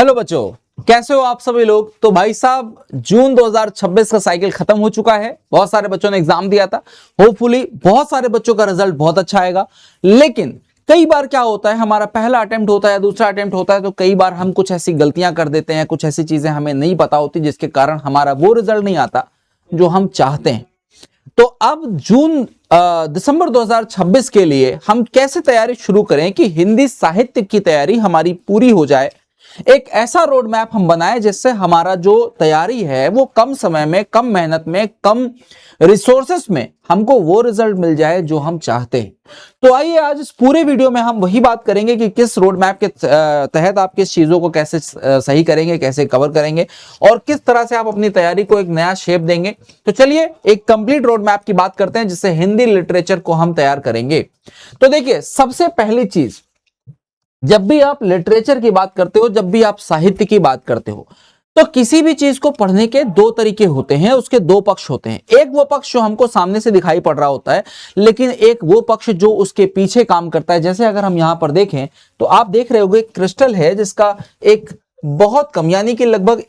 Hello बच्चों, कैसे हो आप सभी लोग। तो भाई साहब, जून 2026 का साइकिल खत्म हो चुका है। बहुत सारे बच्चों ने एग्जाम दिया था। होपफुली बहुत सारे बच्चों का रिजल्ट बहुत अच्छा आएगा। लेकिन कई बार क्या होता है, हमारा पहला अटेम्प्ट होता है, दूसरा अटेम्प्ट होता है, तो कई बार हम कुछ ऐसी गलतियां कर देते हैं, कुछ ऐसी चीजें हमें नहीं पता होती जिसके कारण हमारा वो रिजल्ट नहीं आता जो हम चाहते हैं। तो अब दिसंबर 2026 के लिए हम कैसे तैयारी शुरू करें कि हिंदी साहित्य की तैयारी हमारी पूरी हो जाए। एक ऐसा रोड मैप हम बनाएं जिससे हमारा जो तैयारी है वो कम समय में, कम मेहनत में, कम रिसोर्सेस में हमको वो रिजल्ट मिल जाए जो हम चाहते हैं। तो आइए आज इस पूरे वीडियो में हम वही बात करेंगे कि किस रोड मैप के तहत आप किस चीजों को कैसे सही करेंगे, कैसे कवर करेंगे और किस तरह से आप अपनी तैयारी को एक नया शेप देंगे। तो चलिए एक कंप्लीट रोड मैप की बात करते हैं जिससे हिंदी लिटरेचर को हम तैयार करेंगे। तो देखिए, सबसे पहली चीज, जब भी आप लिटरेचर की बात करते हो, जब भी आप साहित्य की बात करते हो, तो किसी भी चीज को पढ़ने के दो तरीके होते हैं, उसके दो पक्ष होते हैं। एक वो पक्ष जो हमको सामने से दिखाई पड़ रहा होता है, लेकिन एक वो पक्ष जो उसके पीछे काम करता है। जैसे अगर हम यहां पर देखें तो आप देख रहे होंगे क्रिस्टल है जिसका एक बहुत कम यानी कि लगभग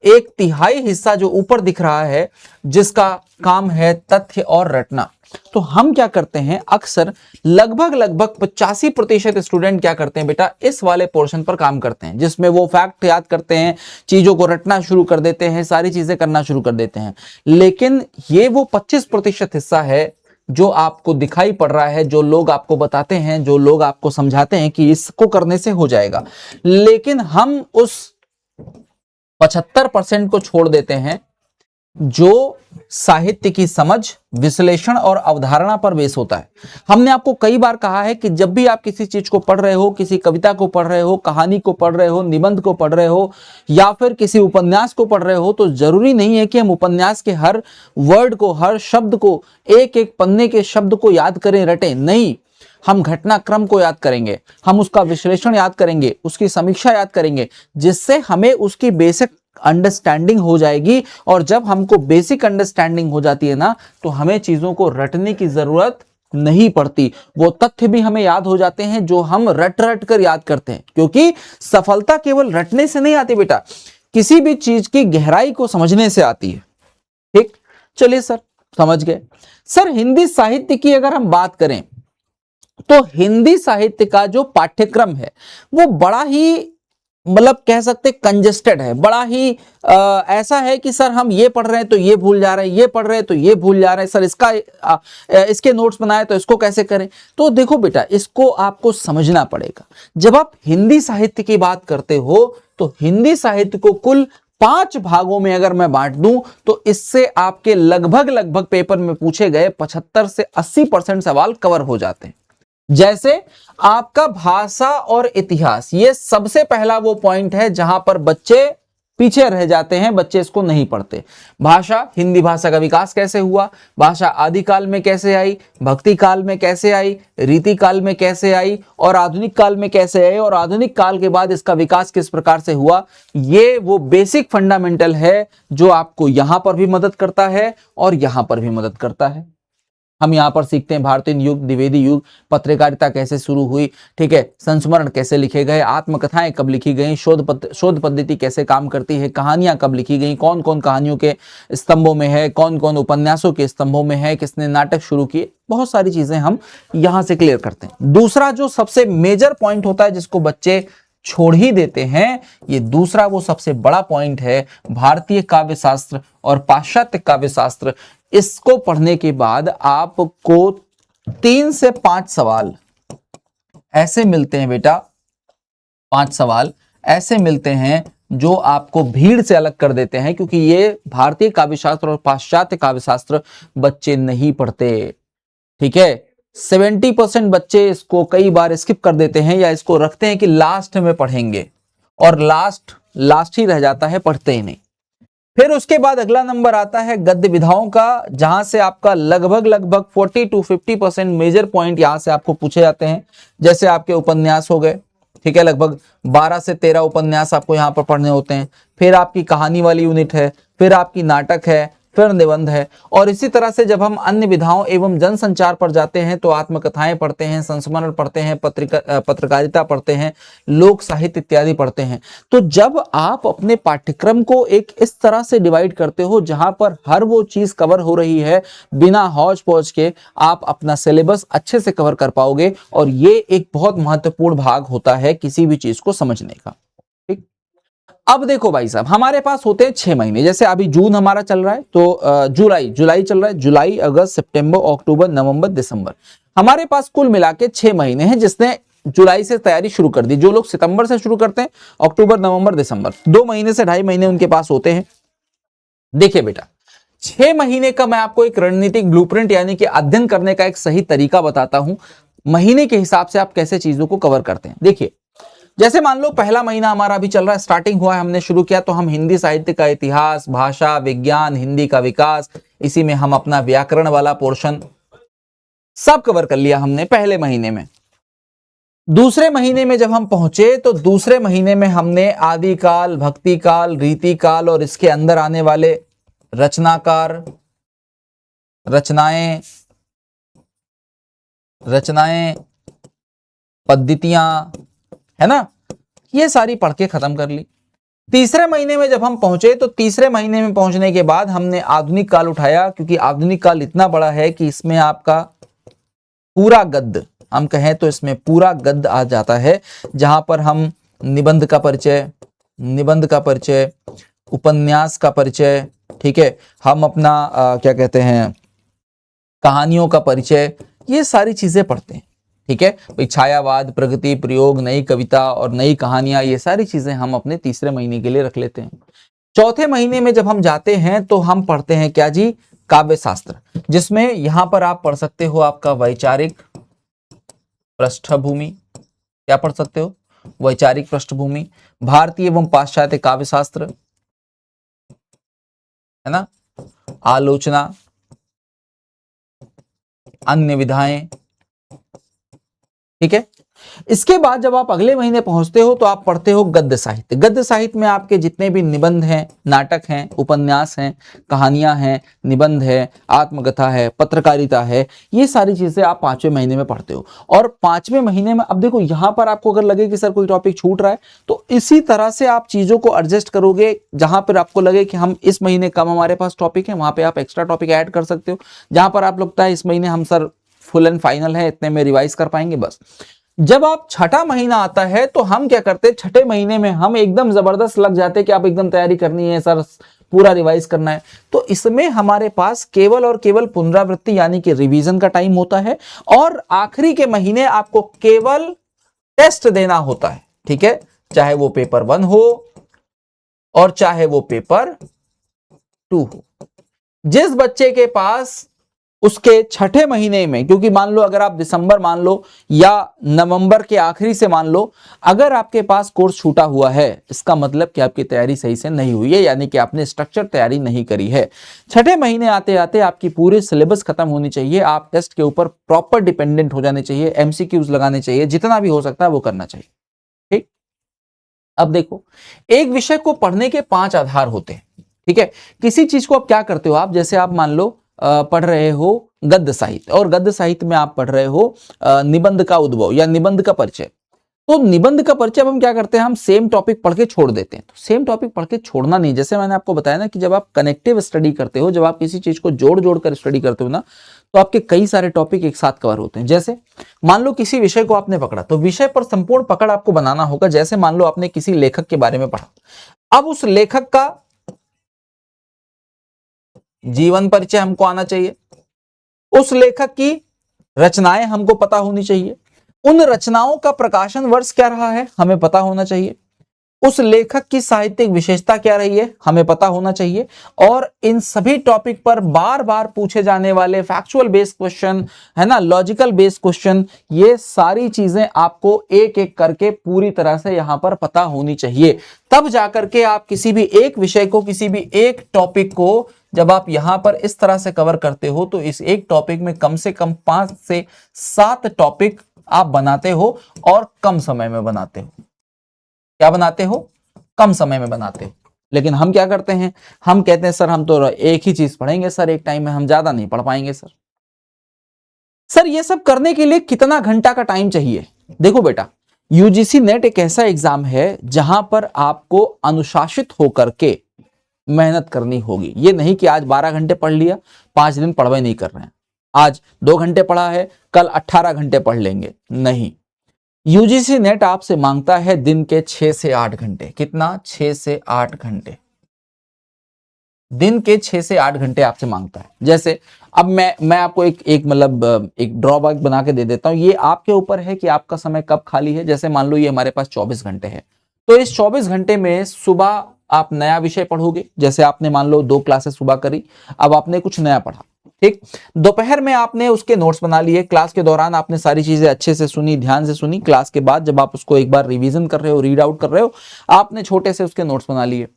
एक तिहाई हिस्सा जो ऊपर दिख रहा है, जिसका काम है तथ्य और रटना। तो हम क्या करते हैं, अक्सर लगभग 85% स्टूडेंट क्या करते हैं बेटा, इस वाले पोर्शन पर काम करते हैं जिसमें वो फैक्ट याद करते हैं, चीजों को रटना शुरू कर देते हैं, सारी चीजें करना शुरू कर देते हैं। लेकिन ये वो 25% हिस्सा है जो आपको दिखाई पड़ रहा है, जो लोग आपको बताते हैं, जो लोग आपको समझाते हैं कि इसको करने से हो जाएगा। लेकिन हम उस 75% को छोड़ देते हैं जो साहित्य की समझ, विश्लेषण और अवधारणा पर बेस होता है। हमने आपको कई बार कहा है कि जब भी आप किसी चीज को पढ़ रहे हो, किसी कविता को पढ़ रहे हो, कहानी को पढ़ रहे हो, निबंध को पढ़ रहे हो या फिर किसी उपन्यास को पढ़ रहे हो, तो जरूरी नहीं है कि हम उपन्यास के हर वर्ड को, हर शब्द को, एक एक पन्ने के शब्द को याद करें, रटें। नहीं, हम घटनाक्रम को याद करेंगे, हम उसका विश्लेषण याद करेंगे, उसकी समीक्षा याद करेंगे, जिससे हमें उसकी बेसिक अंडरस्टैंडिंग हो जाएगी। और जब हमको बेसिक अंडरस्टैंडिंग हो जाती है ना, तो हमें चीजों को रटने की जरूरत नहीं पड़ती। वो तथ्य भी हमें याद हो जाते हैं जो हम रट रट कर याद करते हैं, क्योंकि सफलता केवल रटने से नहीं आती बेटा, किसी भी चीज की गहराई को समझने से आती है। ठीक, चलिए सर, समझ गए। सर, हिंदी साहित्य की अगर हम बात करें तो हिंदी साहित्य का जो पाठ्यक्रम है वो बड़ा ही, मतलब कह सकते कंजेस्टेड है, बड़ा ही ऐसा है कि सर हम ये पढ़ रहे हैं तो ये भूल जा रहे हैं, ये पढ़ रहे हैं तो ये भूल जा रहे हैं, सर इसके नोट्स बनाए तो इसको कैसे करें। तो देखो बेटा, इसको आपको समझना पड़ेगा। जब आप हिंदी साहित्य की बात करते हो तो हिंदी साहित्य को कुल 5 भागों में अगर मैं बांट दूं तो इससे आपके लगभग पेपर में पूछे गए 75 से 80% सवाल कवर हो जाते हैं। जैसे आपका भाषा और इतिहास, ये सबसे पहला वो पॉइंट है जहां पर बच्चे पीछे रह जाते हैं, बच्चे इसको नहीं पढ़ते। भाषा, हिंदी भाषा का विकास कैसे हुआ, भाषा आदिकाल में कैसे आई, भक्ति काल में कैसे आई, रीति काल में कैसे आई और आधुनिक काल में कैसे आई, और आधुनिक काल के बाद इसका विकास किस प्रकार से हुआ। ये वो बेसिक फंडामेंटल है जो आपको यहां पर भी मदद करता है और यहां पर भी मदद करता है। हम यहाँ पर सीखते हैं भारतीय युग, द्विवेदी युग, पत्रकारिता कैसे शुरू हुई, ठीक है, संस्मरण कैसे लिखे गए, आत्मकथाएं कब लिखी गई, शोध पद्धति कैसे काम करती है, कहानियां कब लिखी गई, कौन कौन कहानियों के स्तंभों में है, कौन कौन उपन्यासों के स्तंभों में है, किसने नाटक शुरू किए, बहुत सारी चीजें हम यहाँ से क्लियर करते हैं। दूसरा जो सबसे मेजर पॉइंट होता है जिसको बच्चे छोड़ ही देते हैं, ये दूसरा वो सबसे बड़ा पॉइंट है, भारतीय काव्य शास्त्र और पाश्चात्य काव्य शास्त्र। इसको पढ़ने के बाद आपको 3 से 5 सवाल ऐसे मिलते हैं बेटा, 5 सवाल ऐसे मिलते हैं जो आपको भीड़ से अलग कर देते हैं, क्योंकि ये भारतीय काव्य शास्त्र और पाश्चात्य काव्य शास्त्र बच्चे नहीं पढ़ते। ठीक है, 70% बच्चे इसको कई बार स्किप कर देते हैं या इसको रखते हैं कि लास्ट में पढ़ेंगे, और लास्ट ही रह जाता है, पढ़ते ही नहीं। फिर उसके बाद अगला नंबर आता है गद्य विधाओं का, जहां से आपका लगभग 40 to 50% मेजर पॉइंट यहां से आपको पूछे जाते हैं। जैसे आपके उपन्यास हो गए, ठीक है, लगभग 12 से 13 उपन्यास आपको यहां पर पढ़ने होते हैं। फिर आपकी कहानी वाली यूनिट है, फिर आपकी नाटक है, फिर निबंध है। और इसी तरह से जब हम अन्य विधाओं एवं जनसंचार पर जाते हैं तो आत्मकथाएं पढ़ते हैं, संस्मरण पढ़ते हैं, पत्रकारिता पढ़ते हैं, लोक साहित्य इत्यादि पढ़ते हैं। तो जब आप अपने पाठ्यक्रम को एक इस तरह से डिवाइड करते हो जहां पर हर वो चीज कवर हो रही है, बिना हौच पौच के आप अपना सिलेबस अच्छे से कवर कर पाओगे। और ये एक बहुत महत्वपूर्ण भाग होता है किसी भी चीज को समझने का। ठीक, अब देखो भाई साहब, हमारे पास होते हैं 6 महीने। जैसे अभी जून हमारा चल रहा है तो जुलाई चल रहा है, जुलाई, अगस्त, सितंबर, अक्टूबर, नवंबर, दिसंबर, हमारे पास कुल मिला के 6 महीने हैं। जिसने जुलाई से तैयारी शुरू कर दी, जो लोग सितंबर से शुरू करते हैं, अक्टूबर, नवंबर, दिसंबर, 2 महीने से 2.5 महीने उनके पास होते हैं। देखिए बेटा, 6 महीने का मैं आपको एक रणनीतिक ब्लूप्रिंट यानी कि अध्ययन करने का एक सही तरीका बताता हूं, महीने के हिसाब से आप कैसे चीजों को कवर करते हैं। देखिए, जैसे मान लो पहला महीना हमारा अभी चल रहा है, स्टार्टिंग हुआ है, हमने शुरू किया, तो हम हिंदी साहित्य का इतिहास, भाषा विज्ञान, हिंदी का विकास, इसी में हम अपना व्याकरण वाला पोर्शन सब कवर कर लिया हमने पहले महीने में। दूसरे महीने में जब हम पहुंचे तो दूसरे महीने में हमने आदि काल, भक्ति काल, रीति काल और इसके अंदर आने वाले रचनाकार, रचनाएं, पद्धतियां, है ना, ये सारी पढ़ के खत्म कर ली। तीसरे महीने में जब हम पहुंचे तो तीसरे महीने में पहुंचने के बाद हमने आधुनिक काल उठाया, क्योंकि आधुनिक काल इतना बड़ा है कि इसमें आपका पूरा गद्य, हम कहें तो इसमें पूरा गद्य आ जाता है, जहां पर हम निबंध का परिचय, उपन्यास का परिचय, ठीक है, हम अपना क्या कहते हैं, कहानियों का परिचय, ये सारी चीजें पढ़ते हैं। ठीक है भाई, छायावाद, प्रगति, प्रयोग, नई कविता और नई कहानियां, ये सारी चीजें हम अपने तीसरे महीने के लिए रख लेते हैं। चौथे महीने में जब हम जाते हैं तो हम पढ़ते हैं क्या जी, काव्य शास्त्र, जिसमें यहां पर आप पढ़ सकते हो आपका वैचारिक पृष्ठभूमि, क्या पढ़ सकते हो, वैचारिक पृष्ठभूमि, भारतीय एवं पाश्चात्य काव्य शास्त्र, है ना, आलोचना, अन्य विधाएं। ठीक है, इसके बाद जब आप अगले महीने पहुंचते हो तो आप पढ़ते हो गद्य साहित्य। गद्य साहित्य में आपके जितने भी निबंध हैं, नाटक हैं, उपन्यास हैं, कहानियां हैं, निबंध है, आत्मकथा है, पत्रकारिता है, ये सारी चीजें आप 5वें महीने में पढ़ते हो। और 5वें महीने में अब देखो, यहां पर आपको अगर लगे कि सर कोई टॉपिक छूट रहा है तो इसी तरह से आप चीजों को एडजस्ट करोगे। जहां पर आपको लगे कि हम इस महीने कम हमारे पास टॉपिक है, वहां पर आप एक्स्ट्रा टॉपिक ऐड कर सकते हो। जहां पर आप लगता है इस महीने हम सर फुल एंड फाइनल है, इतने में रिवाइज कर पाएंगे, बस। जब आप छठा महीना आता है तो हम क्या करते हैं, छठे महीने में हम एकदम जबरदस्त लग जाते हैं कि आप एकदम तैयारी करनी है सर, पूरा रिवाइज करना है। तो इसमें हमारे पास केवल और केवल पुनरावृत्ति यानी कि रिवीजन का टाइम होता है, और आखिरी के महीने आपको केवल टेस्ट देना होता है। ठीक है, चाहे वो पेपर 1 हो और चाहे वो पेपर 2 हो। जिस बच्चे के पास उसके छठे महीने में, क्योंकि मान लो अगर आप दिसंबर मान लो या नवंबर के आखिरी से मान लो, अगर आपके पास कोर्स छूटा हुआ है, इसका मतलब कि आपकी तैयारी सही से नहीं हुई है, यानी कि आपने स्ट्रक्चर तैयारी नहीं करी है। छठे महीने आते आते आपकी पूरी सिलेबस खत्म होनी चाहिए, आप टेस्ट के ऊपर प्रॉपर डिपेंडेंट हो जाने चाहिए, एमसीक्यूज लगाने चाहिए, जितना भी हो सकता है वो करना चाहिए। ठीक, अब देखो, एक विषय को पढ़ने के 5 आधार होते हैं। ठीक है, किसी चीज को आप क्या करते हो, आप जैसे आप मान लो पढ़ रहे हो गद्य साहित्य, और गद्य साहित्य में आप पढ़ रहे हो निबंध का उद्भव या निबंध का परिचय। तो निबंध का परिचय हम क्या करते हैं, हम सेम टॉपिक पढ़ के छोड़ देते हैं। तो सेम टॉपिक पढ़ के छोड़ना नहीं, जैसे मैंने आपको बताया ना कि जब आप कनेक्टिव स्टडी करते हो, जब आप किसी चीज को जोड़ जोड़ कर स्टडी करते हो ना, तो आपके कई सारे टॉपिक एक साथ कवर होते हैं। जैसे मान लो किसी विषय को आपने पकड़ा, तो विषय पर संपूर्ण पकड़ आपको बनाना होगा। जैसे मान लो आपने किसी लेखक के बारे में पढ़ा, अब उस लेखक का जीवन परिचय हमको आना चाहिए, उस लेखक की रचनाएं हमको पता होनी चाहिए, उन रचनाओं का प्रकाशन वर्ष क्या रहा है हमें पता होना चाहिए, उस लेखक की साहित्यिक विशेषता क्या रही है हमें पता होना चाहिए, और इन सभी टॉपिक पर बार बार पूछे जाने वाले फैक्चुअल बेस्ड क्वेश्चन, है ना, लॉजिकल बेस्ड क्वेश्चन, ये सारी चीजें आपको एक एक करके पूरी तरह से यहां पर पता होनी चाहिए। तब जाकर के आप किसी भी एक विषय को, किसी भी एक टॉपिक को जब आप यहां पर इस तरह से कवर करते हो, तो इस एक टॉपिक में कम से कम 5 से 7 टॉपिक आप बनाते हो, और कम समय में बनाते हो। क्या बनाते हो, कम समय में बनाते हो। लेकिन हम क्या करते हैं, हम कहते हैं सर हम तो एक ही चीज पढ़ेंगे सर एक टाइम में, हम ज्यादा नहीं पढ़ पाएंगे सर। सर ये सब करने के लिए कितना घंटा का टाइम चाहिए? देखो बेटा, यूजीसी नेट एक ऐसा एग्जाम है जहां पर आपको अनुशासित होकर के मेहनत करनी होगी। ये नहीं कि आज 12 घंटे पढ़ लिया, 5 दिन पढ़वे नहीं कर रहे हैं, आज 2 घंटे पढ़ा है कल 18 घंटे पढ़ लेंगे, नहीं। यूजीसी नेट आपसे मांगता है दिन के 6 से 8 घंटे। कितना? 6 से 8 घंटे। दिन के 6 से 8 घंटे आपसे मांगता है। जैसे अब मैं आपको एक मतलब एक ड्रॉबैक बना के दे देता हूं, ये आपके ऊपर है कि आपका समय कब खाली है। जैसे मान लो ये हमारे पास 24 घंटे है, तो इस 24 घंटे में सुबह आप नया विषय पढ़ोगे, जैसे आपने मान लो 2 क्लासेस सुबह करी, अब आपने कुछ नया पढ़ा, ठीक। दोपहर में आपने उसके नोट्स बना लिए, क्लास के दौरान आपने सारी चीजें अच्छे से सुनी, ध्यान से सुनी, क्लास के बाद जब आप उसको एक बार रिवीजन कर रहे हो, रीड आउट कर रहे हो, आपने छोटे से उसके नोट्स बना लिए।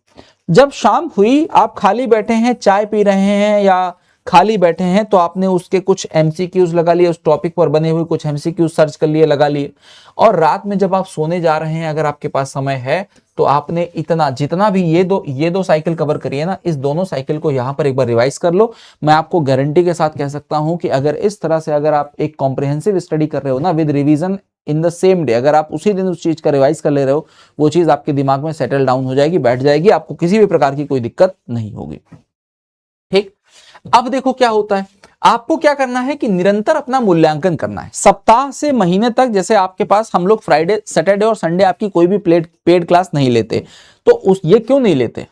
जब शाम हुई, आप खाली बैठे हैं, चाय पी रहे हैं या खाली बैठे हैं, तो आपने उसके कुछ एमसीक्यूज लगा लिए, उस टॉपिक पर बने हुए कुछ एमसीक्यूज सर्च कर लिए, लगा लिए। और रात में जब आप सोने जा रहे हैं, अगर आपके पास समय है, तो आपने इतना जितना भी ये दो साइकिल कवर करिए ना, इस दोनों साइकिल को यहां पर एक बार रिवाइज कर लो। मैं आपको गारंटी के साथ कह सकता हूं कि अगर इस तरह से अगर आप एक कॉम्प्रिहेंसिव स्टडी कर रहे हो ना, with revision in the same day, अगर आप उसी दिन उस चीज का रिवाइज कर ले रहे हो, वो चीज आपके दिमाग में सेटल डाउन हो जाएगी, बैठ जाएगी, आपको किसी भी प्रकार की कोई दिक्कत नहीं होगी, ठीक। अब देखो क्या होता है, आपको क्या करना है कि निरंतर अपना मूल्यांकन करना है, सप्ताह से महीने तक। जैसे आपके पास हम लोग फ्राइडे, सैटरडे और संडे आपकी कोई भी पेड क्लास नहीं लेते, तो ये क्यों नहीं लेते?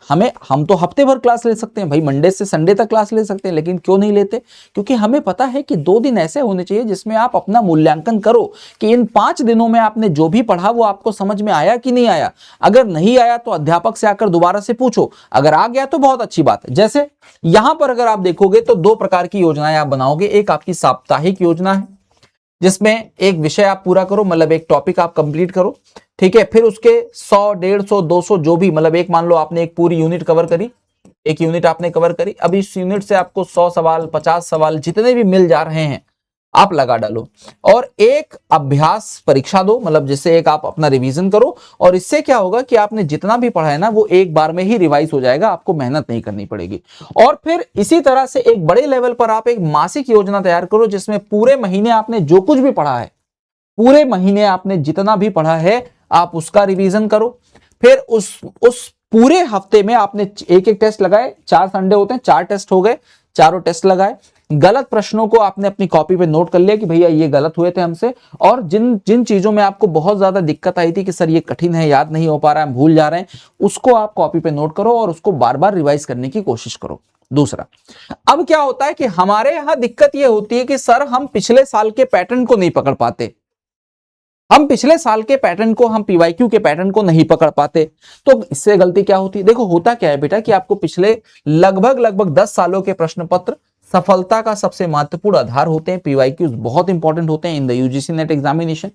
हम तो हफ्ते भर क्लास ले सकते हैं भाई, मंडे से संडे तक क्लास ले सकते हैं, लेकिन क्यों नहीं लेते? क्योंकि हमें पता है कि 2 दिन ऐसे होने चाहिए जिसमें आप अपना मूल्यांकन करो कि इन 5 दिनों में आपने जो भी पढ़ा वो आपको समझ में आया कि नहीं आया। अगर नहीं आया तो अध्यापक से आकर दोबारा से पूछो, अगर आ गया तो बहुत अच्छी बात है। जैसे यहां पर अगर आप देखोगे तो 2 प्रकार की योजनाएं आप बनाओगे। एक आपकी साप्ताहिक योजना है, जिसमें एक विषय आप पूरा करो, मतलब एक टॉपिक आप कंप्लीट करो, ठीक है। फिर उसके 100, 150, 200 जो भी, मतलब एक मान लो आपने एक पूरी यूनिट कवर करी, एक यूनिट आपने कवर करी, अब इस यूनिट से आपको 100 सवाल, 50 सवाल जितने भी मिल जा रहे हैं आप लगा डालो, और एक अभ्यास परीक्षा दो, मतलब जिससे एक आप अपना रिवीजन करो। और इससे क्या होगा कि आपने जितना भी पढ़ा है ना, वो एक बार में ही रिवाइज हो जाएगा, आपको मेहनत नहीं करनी पड़ेगी। और फिर इसी तरह से एक बड़े लेवल पर आप एक मासिक योजना तैयार करो, जिसमें पूरे महीने आपने जो कुछ भी पढ़ा है, पूरे महीने आपने जितना भी पढ़ा है, आप उसका रिवीजन करो। फिर उस पूरे हफ्ते में आपने एक एक टेस्ट लगाए, 4 संडे होते हैं, 4 टेस्ट हो गए, चारों टेस्ट लगाए। गलत प्रश्नों को आपने अपनी कॉपी पे नोट कर लिया कि भैया ये गलत हुए थे हमसे, और जिन जिन चीजों में आपको बहुत ज्यादा दिक्कत आई थी कि सर ये कठिन है, याद नहीं हो पा रहा है, हम भूल जा रहे हैं, उसको आप कॉपी पे नोट करो और उसको बार बार रिवाइज करने की कोशिश करो। दूसरा, अब क्या होता है कि हमारे यहां दिक्कत ये होती है कि सर हम पिछले साल के पैटर्न को नहीं पकड़ पाते, हम पिछले साल के पैटर्न को, हम पीवाईक्यू के पैटर्न को नहीं पकड़ पाते। तो इससे गलती क्या होती है? देखो होता क्या है बेटा कि आपको पिछले लगभग 10 सालों के प्रश्न पत्र सफलता का सबसे महत्वपूर्ण आधार होते हैं। पीवाईक्यूज बहुत इंपॉर्टेंट होते हैं in the UGC net examination,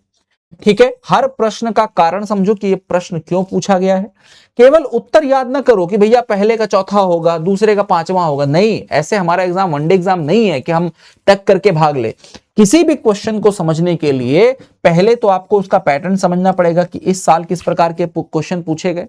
ठीक है। हर प्रश्न का कारण समझो कि ये प्रश्न क्यों पूछा गया है। केवल उत्तर याद ना करो कि भैया पहले का चौथा होगा, दूसरे का 5वां होगा, नहीं, ऐसे हमारा एग्जाम वनडे एग्जाम नहीं है कि हम टक करके भाग ले। किसी भी क्वेश्चन को समझने के लिए पहले तो आपको उसका पैटर्न समझना पड़ेगा कि इस साल किस प्रकार के क्वेश्चन पूछे गए,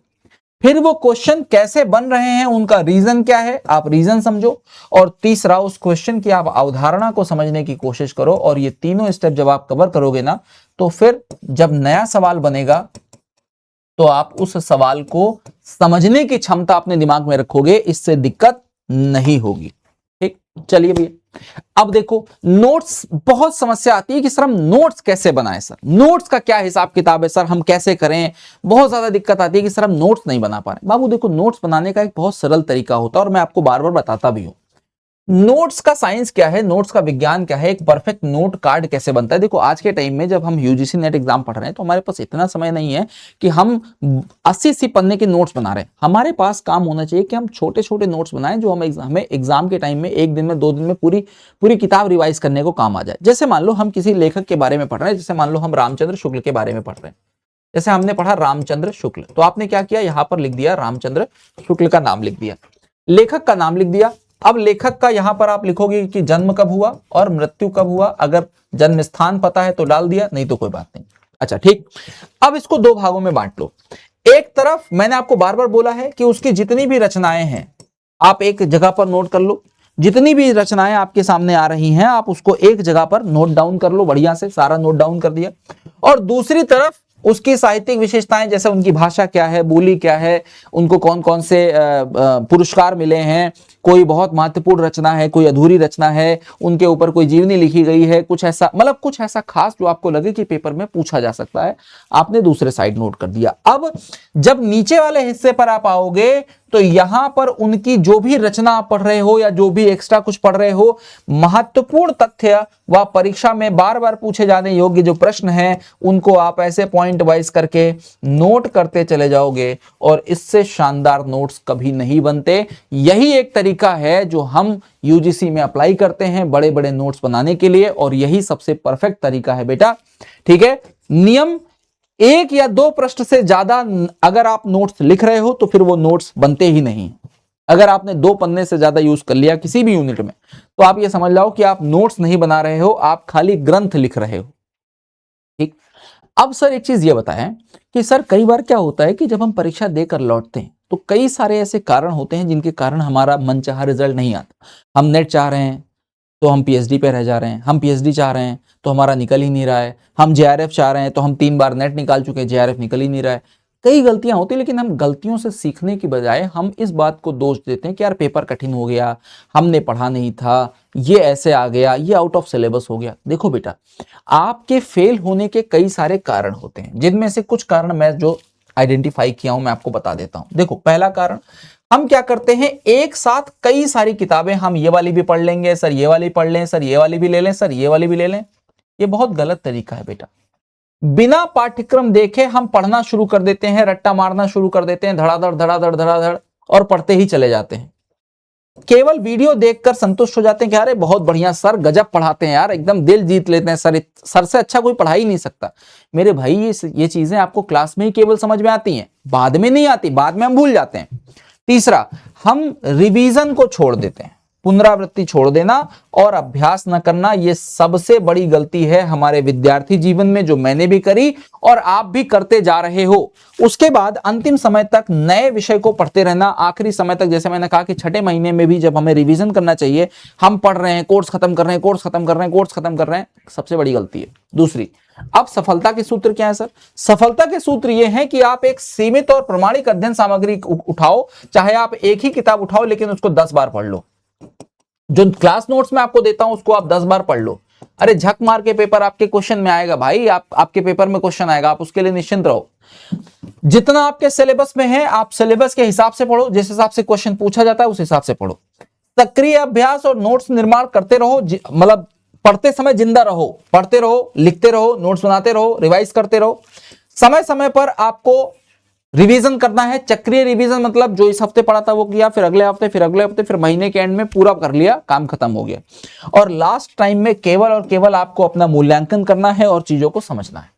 फिर वो क्वेश्चन कैसे बन रहे हैं, उनका रीजन क्या है, आप रीजन समझो, और तीसरा उस क्वेश्चन की आप अवधारणा को समझने की कोशिश करो। और ये तीनों स्टेप जब आप कवर करोगे ना, तो फिर जब नया सवाल बनेगा तो आप उस सवाल को समझने की क्षमता अपने दिमाग में रखोगे, इससे दिक्कत नहीं होगी, ठीक। चलिए भैया, अब देखो नोट्स, बहुत समस्या आती है कि सर हम नोट्स कैसे बनाएं, सर नोट्स का क्या हिसाब किताब है, सर हम कैसे करें। बहुत ज्यादा दिक्कत आती है कि सर हम नोट्स नहीं बना पा रहे। बाबू देखो, नोट्स बनाने का एक बहुत सरल तरीका होता है, और मैं आपको बार बार बताता भी हूं। नोट्स का साइंस क्या है, नोट्स का विज्ञान क्या है, एक परफेक्ट नोट कार्ड कैसे बनता है। देखो आज के टाइम में जब हम यूजीसी नेट एग्जाम पढ़ रहे हैं, तो हमारे पास इतना समय नहीं है कि हम 80 पन्ने के नोट्स बना रहे हैं। हमारे पास काम होना चाहिए कि हम छोटे छोटे नोट्स बनाएं, जो हमें एग्जाम के टाइम में 1 दिन में 2 दिन में पूरी किताब रिवाइज करने को काम आ जाए। जैसे मान लो हम किसी लेखक के बारे में पढ़ रहे हैं, जैसे मान लो हम रामचंद्र शुक्ल के बारे में पढ़ रहे हैं, जैसे हमने पढ़ा रामचंद्र शुक्ल, तो आपने क्या किया, यहां पर लिख दिया रामचंद्र शुक्ल का नाम लिख दिया, लेखक का नाम लिख दिया। अब लेखक का यहां पर आप लिखोगे कि जन्म कब हुआ और मृत्यु कब हुआ, अगर जन्म स्थान पता है तो डाल दिया, नहीं तो कोई बात नहीं। अच्छा ठीक, अब इसको 2 भागों में बांट लो। एक तरफ मैंने आपको बार बार बोला है कि उसकी जितनी भी रचनाएं हैं आप एक जगह पर नोट कर लो, जितनी भी रचनाएं आपके सामने आ रही हैं आप उसको एक जगह पर नोट डाउन कर लो, बढ़िया से सारा नोट डाउन कर दिया। और दूसरी तरफ उसकी साहित्यिक विशेषताएं, जैसे उनकी भाषा क्या है, बोली क्या है, उनको कौन कौन से पुरस्कार मिले हैं, कोई बहुत महत्वपूर्ण रचना है, कोई अधूरी रचना है, उनके ऊपर कोई जीवनी लिखी गई है, कुछ ऐसा, मतलब कुछ ऐसा खास जो आपको लगे कि पेपर में पूछा जा सकता है, आपने दूसरे साइड नोट कर दिया। अब जब नीचे वाले हिस्से पर आप आओगे तो यहां पर उनकी जो भी रचना आप पढ़ रहे हो या जो भी एक्स्ट्रा कुछ पढ़ रहे हो, महत्वपूर्ण तथ्य व परीक्षा में बार बार पूछे जाने योग्य जो प्रश्न हैं उनको आप ऐसे पॉइंट वाइज करके नोट करते चले जाओगे और इससे शानदार नोट्स कभी नहीं बनते। यही एक तरीका है जो हम यूजीसी में अप्लाई करते हैं बड़े बड़े नोट्स बनाने के लिए, और यही सबसे परफेक्ट तरीका है बेटा। ठीक है, नियम एक या दो प्रश्न से ज्यादा अगर आप नोट्स लिख रहे हो तो फिर वो नोट्स बनते ही नहीं। अगर आपने 2 पन्ने से ज्यादा यूज कर लिया किसी भी यूनिट में तो आप ये समझ लो कि आप नोट्स नहीं बना रहे हो, आप खाली ग्रंथ लिख रहे हो। ठीक, अब सर एक चीज ये बताएं कि सर कई बार क्या होता है कि जब हम परीक्षा देकर लौटते हैं तो कई सारे ऐसे कारण होते हैं जिनके कारण हमारा मनचाहा रिजल्ट नहीं आता। हम नेट चाह रहे हैं तो हम पीएचडी पे रह जा रहे हैं, हम पीएचडी चाह रहे हैं तो हमारा निकल ही नहीं रहा है, हम जेआरएफ चाह रहे हैं तो हम 3 बार नेट निकाल चुके हैं, जेआरएफ निकल ही नहीं रहा है। कई गलतियां होती हैं, लेकिन हम गलतियों से सीखने की बजाय हम इस बात को दोष देते हैं कि यार पेपर कठिन हो गया, हमने पढ़ा नहीं था, ये ऐसे आ गया, ये आउट ऑफ सिलेबस हो गया। देखो बेटा, आपके फेल होने के कई सारे कारण होते हैं, जिनमें से कुछ कारण मैं जो आइडेंटिफाई किया हूं मैं आपको बता देता हूं। देखो, पहला कारण, हम क्या करते हैं एक साथ कई सारी किताबें, हम ये वाली भी पढ़ लेंगे, सर ये वाली पढ़ लें, सर ये वाली भी ले लें, सर ये वाली भी ले लें। ये बहुत गलत तरीका है बेटा। बिना पाठ्यक्रम देखे हम पढ़ना शुरू कर देते हैं, रट्टा मारना शुरू कर देते हैं, धड़ाधड़ धड़ाधड़ धड़ाधड़, और पढ़ते ही चले जाते हैं। केवल वीडियो देखकर संतुष्ट हो जाते हैं कि अरे बहुत बढ़िया सर, गजब पढ़ाते हैं यार, एकदम दिल जीत लेते हैं सर, सर से अच्छा कोई पढ़ा ही नहीं सकता। मेरे भाई ये चीजें आपको क्लास में ही केवल समझ में आती हैं, बाद में नहीं आती, बाद में हम भूल जाते हैं। तीसरा, हम रिवीजन को छोड़ देते हैं, पुनरावृत्ति छोड़ देना और अभ्यास न करना, यह सबसे बड़ी गलती है हमारे विद्यार्थी जीवन में, जो मैंने भी करी और आप भी करते जा रहे हो। उसके बाद अंतिम समय तक नए विषय को पढ़ते रहना, आखिरी समय तक, जैसे मैंने कहा कि छठे महीने में भी जब हमें रिवीजन करना चाहिए, हम पढ़ रहे हैं, कोर्स खत्म कर रहे हैं, कोर्स खत्म कर रहे हैं, कोर्स खत्म कर रहे हैं, सबसे बड़ी गलती है। दूसरी, अब सफलता के सूत्र क्या है सर? सफलता के सूत्र ये हैं कि आप एक सीमित और प्रमाणिक अध्ययन सामग्री उठाओ, चाहे आप एक ही किताब उठाओ लेकिन उसको 10 बार पढ़ लो। जो क्लास नोट्स में आपको देता हूं उसको आप 10 बार पढ़ लो। अरे झक मार के पेपर आपके क्वेश्चन में आएगा भाई, आपके पेपर में क्वेश्चन आएगा, आप उसके लिए निश्चिंत रहो। जितना आपके सिलेबस में है आप सिलेबस के हिसाब से पढ़ो, जिस हिसाब से क्वेश्चन पूछा जाता है उस हिसाब से पढ़ो। सक्रिय अभ्यास और नोट्स निर्माण करते रहो, मतलब पढ़ते समय जिंदा रहो, पढ़ते रहो, लिखते रहो, नोट्स बनाते रहो, रिवाइज करते रहो। समय समय पर आपको रिवीजन करना है। चक्रीय रिवीजन मतलब जो इस हफ्ते पढ़ा था वो किया, फिर अगले हफ्ते, फिर अगले हफ्ते, फिर महीने के एंड में पूरा कर लिया, काम खत्म हो गया। और लास्ट टाइम में केवल और केवल आपको अपना मूल्यांकन करना है और चीजों को समझना है।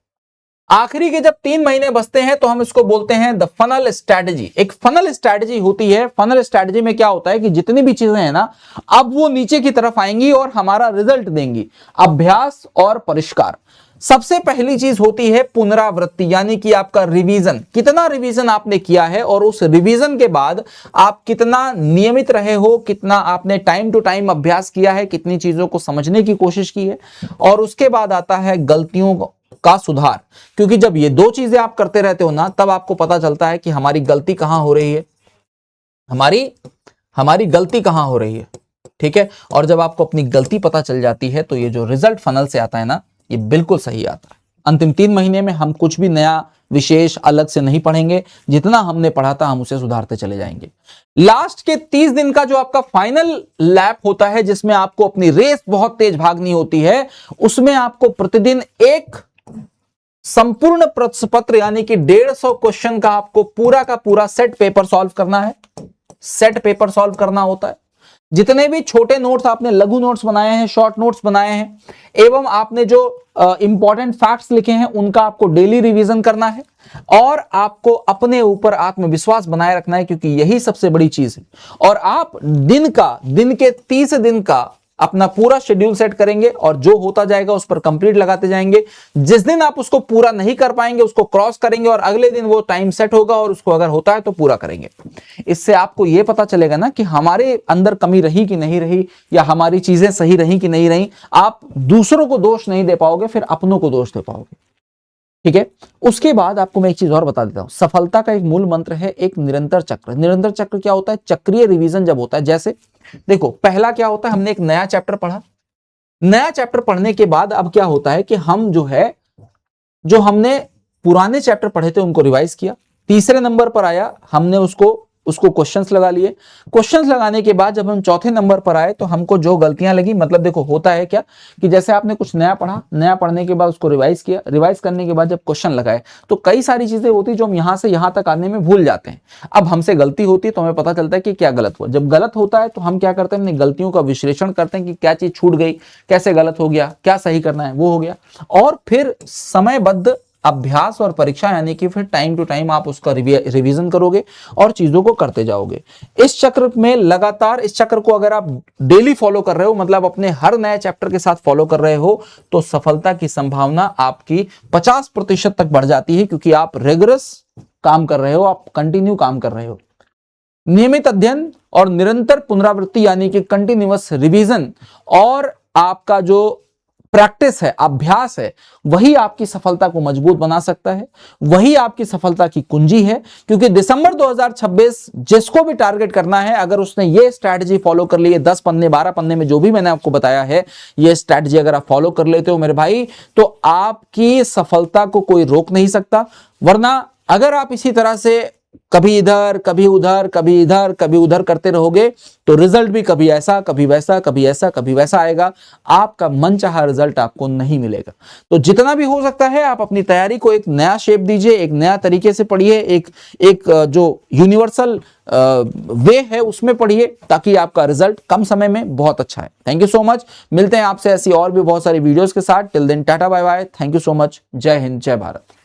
आखिरी के जब 3 महीने बचते हैं तो हम इसको बोलते हैं द फनल स्ट्रैटेजी। एक फनल स्ट्रैटेजी होती है। फनल स्ट्रैटेजी में क्या होता है कि जितनी भी चीजें हैं ना, अब वो नीचे की तरफ आएंगी और हमारा रिजल्ट देंगी। अभ्यास और परिष्कार। सबसे पहली चीज होती है पुनरावृत्ति, यानी कि आपका रिवीजन, कितना रिवीजन आपने किया है और उस रिवीजन के बाद आप कितना नियमित रहे हो, कितना आपने टाइम टू टाइम अभ्यास किया है, कितनी चीजों को समझने की कोशिश की है। और उसके बाद आता है गलतियों का सुधार, क्योंकि जब ये 2 चीजें आप करते रहते हो ना, तब आपको पता चलता है कि हमारी गलती कहां हो रही है, हमारी गलती कहां हो रही है। ठीक है, और जब आपको अपनी गलती पता चल जाती है तो ये जो रिजल्ट फनल से आता है ना, ये बिल्कुल सही आता है। अंतिम 3 महीने में हम कुछ भी नया विशेष अलग से नहीं पढ़ेंगे, जितना हमने पढ़ा था हम उसे सुधारते चले जाएंगे। लास्ट के 30 दिन का जो आपका फाइनल लैप होता है, जिसमें आपको अपनी रेस बहुत तेज भागनी होती है, उसमें आपको प्रतिदिन एक संपूर्ण प्रश्न पत्र यानी कि 150 क्वेश्चन का आपको पूरा का पूरा सेट पेपर सॉल्व करना है। सेट पेपर सॉल्व करना होता है। जितने भी छोटे नोट्स आपने लघु नोट्स बनाए हैं, शॉर्ट नोट्स बनाए हैं, एवं आपने जो इंपॉर्टेंट फैक्ट्स लिखे हैं उनका आपको डेली रिवीजन करना है और आपको अपने ऊपर आत्मविश्वास बनाए रखना है, क्योंकि यही सबसे बड़ी चीज है। और आप दिन के 30 दिन का अपना पूरा शेड्यूल सेट करेंगे और जो होता जाएगा उस पर कंप्लीट लगाते जाएंगे। जिस दिन आप उसको पूरा नहीं कर पाएंगे उसको क्रॉस करेंगे और अगले दिन वो टाइम सेट होगा और उसको अगर होता है तो पूरा करेंगे। इससे आपको यह पता चलेगा ना कि हमारे अंदर कमी रही कि नहीं रही, या हमारी चीजें सही रही कि नहीं रही। आप दूसरों को दोष नहीं दे पाओगे, फिर अपनों को दोष दे पाओगे। ठीक है। उसके बाद आपको मैं एक चीज और बता देता हूं। सफलता का एक मूल मंत्र है एक निरंतर चक्र। निरंतर चक्र क्या होता है? चक्रीय रिवीजन जब होता है, जैसे देखो पहला क्या होता है, हमने एक नया चैप्टर पढ़ा, नया चैप्टर पढ़ने के बाद अब क्या होता है कि हम जो हमने पुराने चैप्टर पढ़े थे उनको रिवाइज किया। तीसरे नंबर पर आया, हमने उसको क्वेश्चंस लगा लिए। क्वेश्चंस लगाने के बाद जब हम चौथे नंबर पर आए तो हमको जो गलतियां लगी, मतलब देखो होता है क्या कि जैसे आपने कुछ नया पढ़ा, नया पढ़ने के बाद उसको रिवाइज किया, रिवाइज करने के बाद जब क्वेश्चन लगाए तो कई सारी चीजें होती जो हम यहां से यहां तक आने में भूल जाते हैं। अब हमसे गलती होती है तो हमें पता चलता है कि क्या गलत हुआ। जब गलत होता है तो हम क्या करते हैं, अपनी गलतियों का विश्लेषण करते हैं कि क्या चीज छूट गई, कैसे गलत हो गया, क्या सही करना है वो हो गया, और फिर समयबद्ध अभ्यास और परीक्षा यानी कि फिर टाइम टू टाइम आप उसका रिवीजन करोगे और चीजों को करते जाओगे। इस चक्र में लगातार, इस चक्र को अगर आप डेली फॉलो कर रहे हो, मतलब अपने हर नए चैप्टर के साथ फॉलो कर रहे हो, तो सफलता की संभावना आपकी 50% तक बढ़ जाती है, क्योंकि आप रेगुलस काम कर रहे हो, आप कंटिन्यू काम कर रहे हो। नियमित अध्ययन और निरंतर पुनरावृत्ति यानी कि कंटिन्यूअस रिवीजन और आपका जो प्रैक्टिस है, अभ्यास है, वही आपकी सफलता को मजबूत बना सकता है, वही आपकी सफलता की कुंजी है। क्योंकि दिसंबर 2026 जिसको भी टारगेट करना है, अगर उसने ये स्ट्रैटेजी फॉलो कर ली है, 10 पन्ने 12 पन्ने में जो भी मैंने आपको बताया है, ये स्ट्रैटेजी अगर आप फॉलो कर लेते हो मेरे भाई, तो आपकी सफलता को कोई रोक नहीं सकता। वरना अगर आप इसी तरह से कभी इधर कभी उधर कभी इधर कभी उधर करते रहोगे तो रिजल्ट भी कभी ऐसा कभी वैसा कभी ऐसा कभी वैसा आएगा, आपका मनचाहा रिजल्ट आपको नहीं मिलेगा। तो जितना भी हो सकता है आप अपनी तैयारी को एक नया शेप दीजिए, एक नया तरीके से पढ़िए, एक जो यूनिवर्सल वे है उसमें पढ़िए, ताकि आपका रिजल्ट कम समय में बहुत अच्छा है। Thank you so much. मिलते हैं आपसे ऐसी और भी बहुत सारी वीडियोस के साथ। Till then tata bye bye. Thank you so much. Jai Hind, जय भारत।